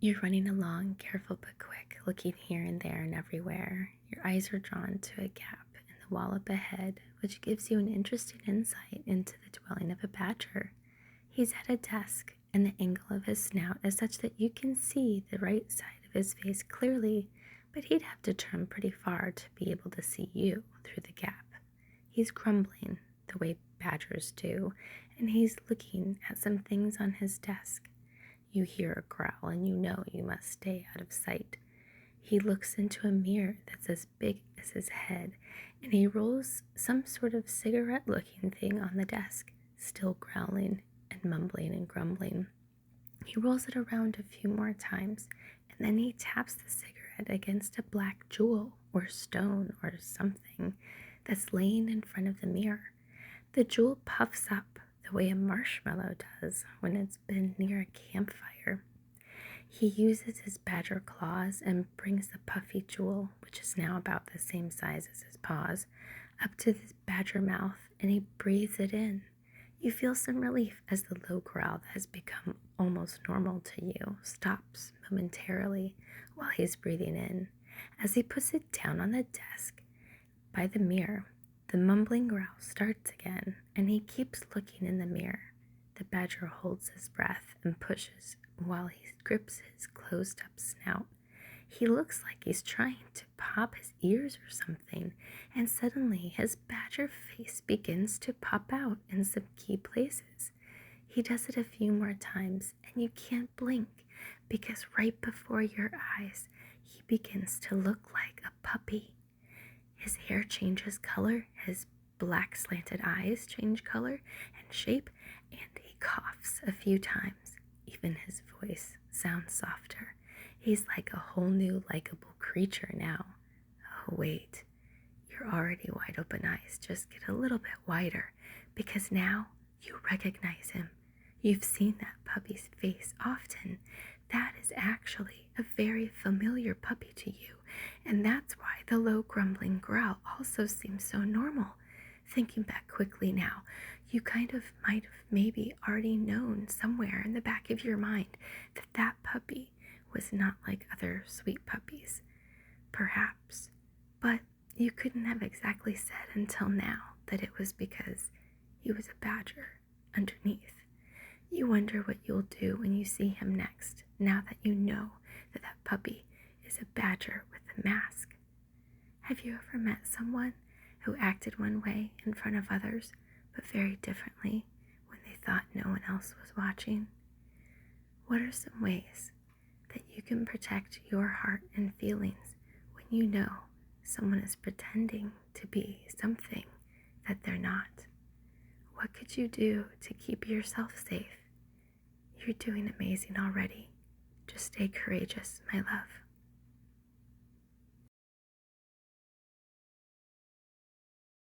You're running along, careful but quick, looking here and there and everywhere. Your eyes are drawn to a gap in the wall up ahead, which gives you an interesting insight into the dwelling of a badger. He's at a desk, and the angle of his snout is such that you can see the right side of his face clearly, but he'd have to turn pretty far to be able to see you through the gap. He's grumbling, the way badgers do, and he's looking at some things on his desk. You hear a growl and you know you must stay out of sight. He looks into a mirror that's as big as his head, and he rolls some sort of cigarette-looking thing on the desk, still growling and mumbling and grumbling. He rolls it around a few more times, and then he taps the cigarette against a black jewel or stone or something that's laying in front of the mirror. The jewel puffs up the way a marshmallow does when it's been near a campfire. He uses his badger claws and brings the puffy jewel, which is now about the same size as his paws, up to his badger mouth, and he breathes it in. You feel some relief as the low growl that has become almost normal to you stops momentarily while he's breathing in. As he puts it down on the desk by the mirror, the mumbling growl starts again, and he keeps looking in the mirror. The badger holds his breath and pushes while he grips his closed-up snout. He looks like he's trying to pop his ears or something, and suddenly his badger face begins to pop out in some key places. He does it a few more times, and you can't blink because right before your eyes, he begins to look like a puppy. His hair changes color, his black slanted eyes change color and shape, and he coughs a few times. Even his voice sounds softer. He's like a whole new likable creature now. Oh, wait. Your already wide open eyes just get a little bit wider because now you recognize him. You've seen that puppy's face often. That is actually a very familiar puppy to you, and that's why the low grumbling growl also seems so normal. Thinking back quickly now, you kind of might have maybe already known somewhere in the back of your mind that that puppy was not like other sweet puppies. Perhaps, but you couldn't have exactly said until now that it was because he was a badger underneath. You wonder what you'll do when you see him next, now that you know that that puppy is a badger with a mask. Have you ever met someone who acted one way in front of others, but very differently when they thought no one else was watching? What are some ways that you can protect your heart and feelings when you know someone is pretending to be something that they're not? What could you do to keep yourself safe? You're doing amazing already. Just stay courageous, my love.